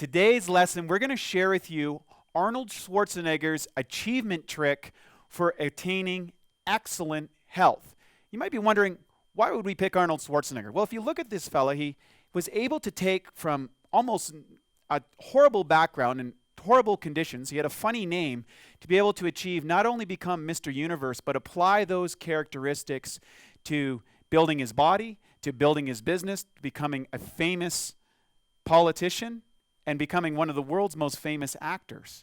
Today's lesson, we're going to share with you Arnold Schwarzenegger's achievement trick for attaining excellent health. You might be wondering, why would we pick Arnold Schwarzenegger? Well, if you look at this fella, he was able to take from almost a horrible background and horrible conditions, he had a funny name, to be able to achieve not only become Mr. Universe, but apply those characteristics to building his body, to building his business, to becoming a famous politician, and becoming one of the world's most famous actors.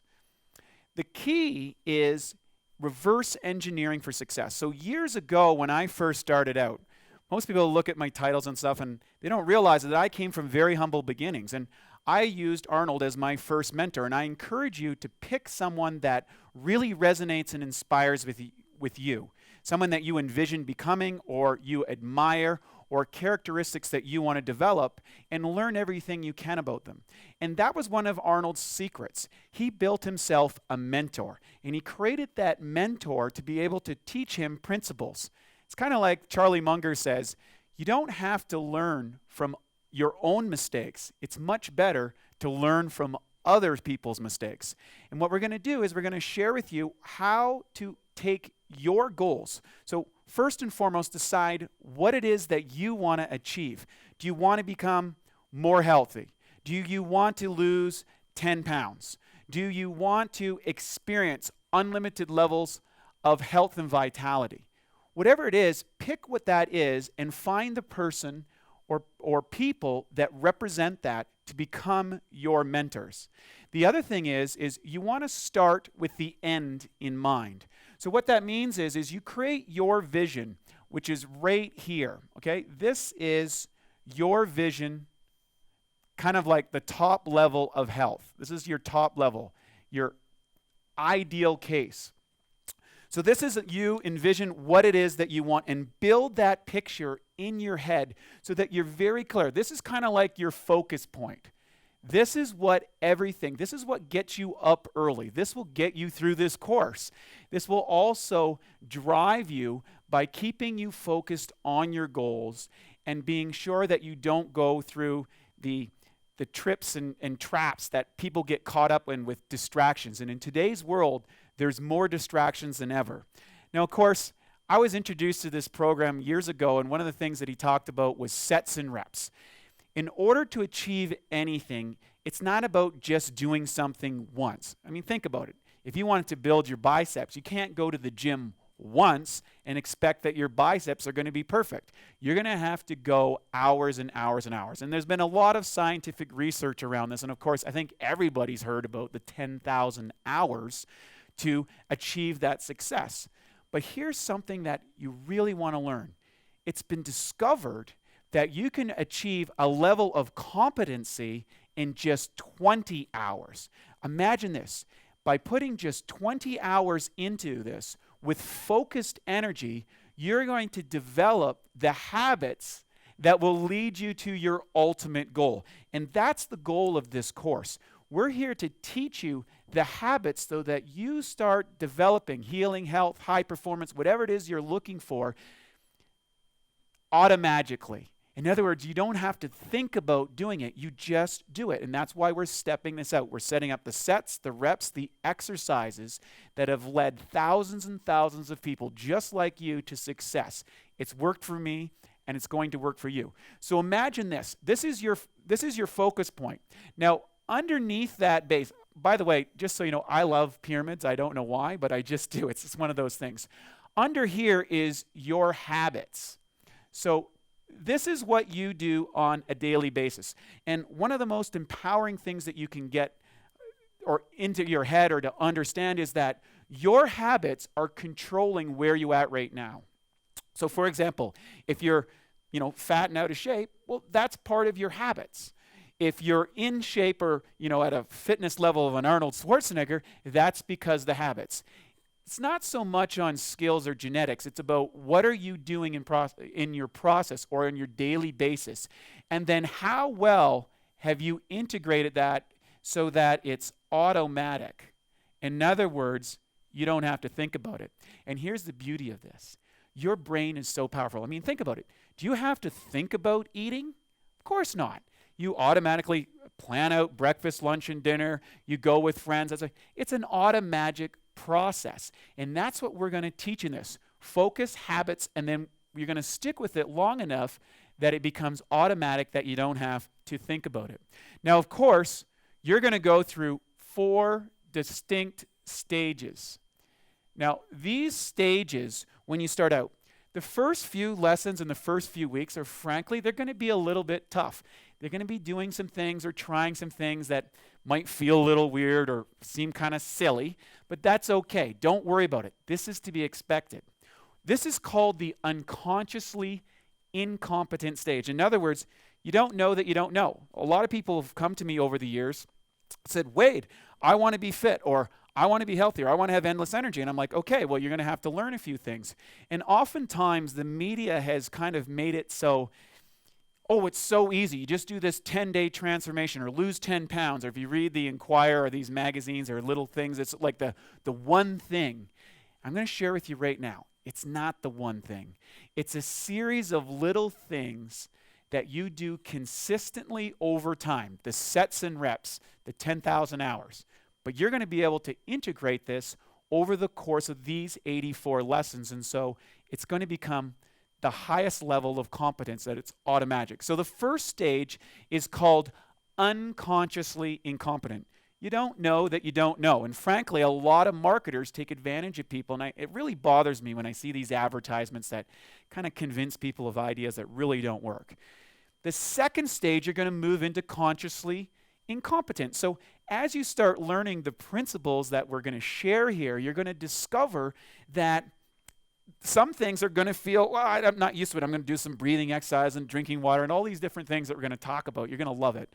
The key is reverse engineering for success. So years ago when I first started out, most people look at my titles and stuff and they don't realize that I came from very humble beginnings. And I used Arnold as my first mentor. And I encourage you to pick someone that really resonates and inspires with you. Someone that you envision becoming or you admire, or characteristics that you want to develop, and learn everything you can about them. And that was one of Arnold's secrets. He built himself a mentor, and he created that mentor to be able to teach him principles. It's kind of like Charlie Munger says, you don't have to learn from your own mistakes. It's much better to learn from other people's mistakes. And what we're going to do is we're going to share with you how to take your goals. So first and foremost, decide what it is that you want to achieve. Do you want to become more healthy? Do you want to lose 10 pounds? Do you want to experience unlimited levels of health and vitality? Whatever it is, pick what that is and find the person or people that represent that to become your mentors. The other thing is you want to start with the end in mind. So what that means is you create your vision, which is right here, okay? This is your vision, kind of like the top level of health. This is your top level, your ideal case. So this is you envision what it is that you want and build that picture in your head so that you're very clear. This is kind of like your focus point. This is what gets you up early. This will get you through this course. This will also drive you by keeping you focused on your goals and being sure that you don't go through the trips and traps that people get caught up in with distractions. And in today's world, there's more distractions than ever. Now, of course, I was introduced to this program years ago, and one of the things that he talked about was sets and reps. In order to achieve anything, it's not about just doing something once. I mean, think about it. If you wanted to build your biceps, you can't go to the gym once and expect that your biceps are going to be perfect. You're going to have to go hours and hours and hours. And there's been a lot of scientific research around this. And of course, I think everybody's heard about the 10,000 hours to achieve that success. But here's something that you really want to learn. It's been discovered that you can achieve a level of competency in just 20 hours. Imagine this. By putting just 20 hours into this with focused energy, you're going to develop the habits that will lead you to your ultimate goal. And that's the goal of this course. We're here to teach you the habits so that you start developing healing, health, high performance, whatever it is you're looking for, automatically. In other words, you don't have to think about doing it. You just do it. And that's why we're stepping this out. We're setting up the sets, the reps, the exercises that have led thousands and thousands of people just like you to success. It's worked for me, and it's going to work for you. So imagine this. This is your focus point. Now, underneath that base, by the way, just so you know, I love pyramids. I don't know why, but I just do. It's one of those things. Under here is your habits. So this is what you do on a daily basis. And one of the most empowering things that you can get or into your head or to understand is that your habits are controlling where you're at right now. So for example, if you're, fat and out of shape, well, that's part of your habits. If you're in shape or, at a fitness level of an Arnold Schwarzenegger, that's because the habits. It's not so much on skills or genetics. It's about what are you doing in your process or on your daily basis. And then how well have you integrated that so that it's automatic. In other words, you don't have to think about it. And here's the beauty of this. Your brain is so powerful. I mean, think about it. Do you have to think about eating? Of course not. You automatically plan out breakfast, lunch, and dinner. You go with friends. It's an automagic process. And that's what we're going to teach in this. Focus, habits, and then you're going to stick with it long enough that it becomes automatic, that you don't have to think about it. Now, of course, you're going to go through 4 distinct stages. Now, these stages, when you start out, the first few lessons in the first few weeks are, frankly, they're going to be a little bit tough. They're going to be doing some things or trying some things that might feel a little weird or seem kind of silly, but that's okay. Don't worry about it. This is to be expected. This is called the unconsciously incompetent stage. In other words, you don't know that you don't know. A lot of people have come to me over the years, said, Wade, I want to be fit, or I want to be healthy, or I want to have endless energy. And I'm like, okay, well, you're going to have to learn a few things. And oftentimes the media has kind of made it so, oh, it's so easy. You just do this 10-day transformation or lose 10 pounds. Or if you read the Inquirer or these magazines or little things, it's like the one thing. I'm going to share with you right now. It's not the one thing. It's a series of little things that you do consistently over time, the sets and reps, the 10,000 hours. But you're going to be able to integrate this over the course of these 84 lessons. And so it's going to become the highest level of competence, that it's automatic. So the first stage is called unconsciously incompetent. You don't know that you don't know. And frankly, a lot of marketers take advantage of people. And it really bothers me when I see these advertisements that kind of convince people of ideas that really don't work. The second stage, you're going to move into consciously incompetent. So as you start learning the principles that we're going to share here, you're going to discover that some things are going to feel, well, I'm not used to it. I'm going to do some breathing exercise and drinking water and all these different things that we're going to talk about. You're going to love it.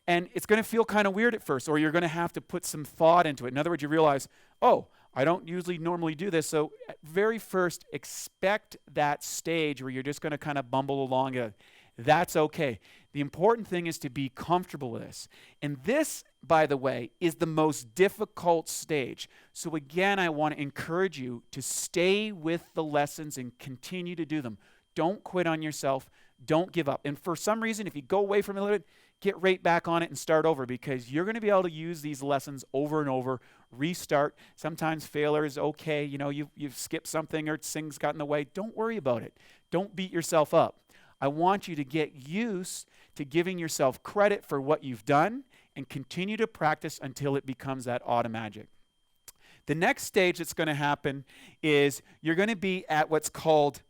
And it's going to feel kind of weird at first, or you're going to have to put some thought into it. In other words, you realize, oh, I don't normally do this. So at very first, expect that stage where you're just going to kind of bumble along. That's okay. The important thing is to be comfortable with this. And this, by the way, is the most difficult stage. So again, I want to encourage you to stay with the lessons and continue to do them. Don't quit on yourself. Don't give up. And for some reason, if you go away from it a little bit, get right back on it and start over, because you're going to be able to use these lessons over and over, restart. Sometimes failure is okay. You know, you've skipped something or things got in the way. Don't worry about it. Don't beat yourself up. I want you to get used to giving yourself credit for what you've done and continue to practice until it becomes that automagic. The next stage that's going to happen is you're going to be at what's called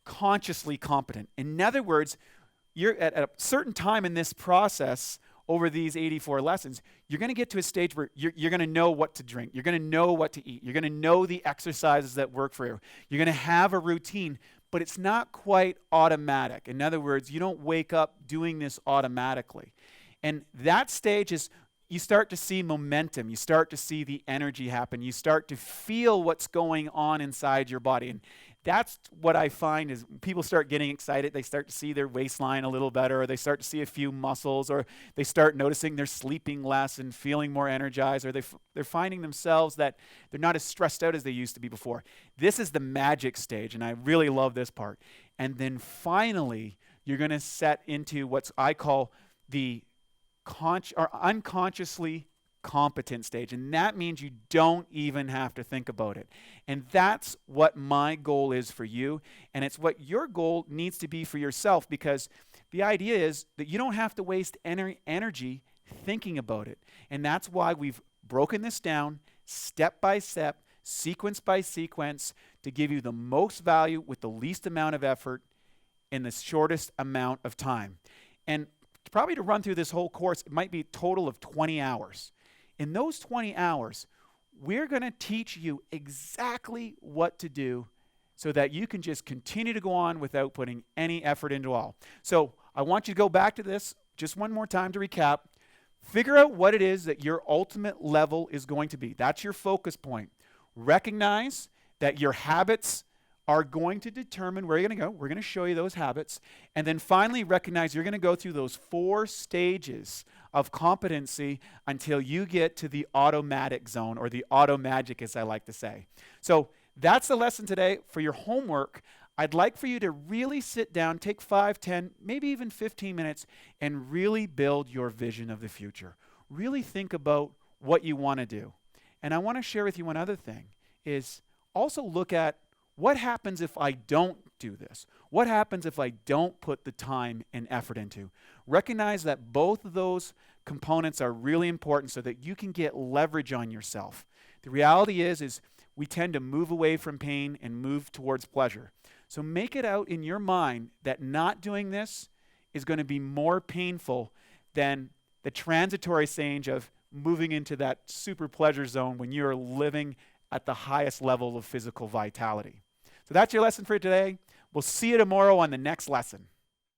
consciously competent. In other words, you're at a certain time in this process over these 84 lessons, you're going to get to a stage where you're going to know what to drink. You're going to know what to eat. You're going to know the exercises that work for you. You're going to have a routine, but it's not quite automatic. In other words, you don't wake up doing this automatically. And that stage is, you start to see momentum. You start to see the energy happen. You start to feel what's going on inside your body. And that's what I find is people start getting excited. They start to see their waistline a little better, or they start to see a few muscles, or they start noticing they're sleeping less and feeling more energized, or they're finding themselves that they're not as stressed out as they used to be before. This is the magic stage, and I really love this part. And then finally, you're going to set into what I call the unconsciously competent stage, and that means you don't even have to think about it. And that's what my goal is for you, and it's what your goal needs to be for yourself, because the idea is that you don't have to waste energy thinking about it. And that's why we've broken this down step by step, sequence by sequence, to give you the most value with the least amount of effort in the shortest amount of time. And probably to run through this whole course, it might be a total of 20 hours. In those 20 hours, we're going to teach you exactly what to do so that you can just continue to go on without putting any effort into all. So I want you to go back to this just one more time to recap. Figure out what it is that your ultimate level is going to be. That's your focus point. Recognize that your habits are going to determine where you're going to go. We're going to show you those habits. And then finally recognize you're going to go through those 4 stages of competency until you get to the automatic zone, or the automagic, as I like to say. So that's the lesson today. For your homework, I'd like for you to really sit down, take 5, 10, maybe even 15 minutes, and really build your vision of the future. Really think about what you want to do. And I want to share with you one other thing, is also look at what happens if I don't do this? What happens if I don't put the time and effort into? Recognize that both of those components are really important so that you can get leverage on yourself. The reality is we tend to move away from pain and move towards pleasure. So make it out in your mind that not doing this is going to be more painful than the transitory stage of moving into that super pleasure zone when you're living at the highest level of physical vitality. So that's your lesson for today. We'll see you tomorrow on the next lesson.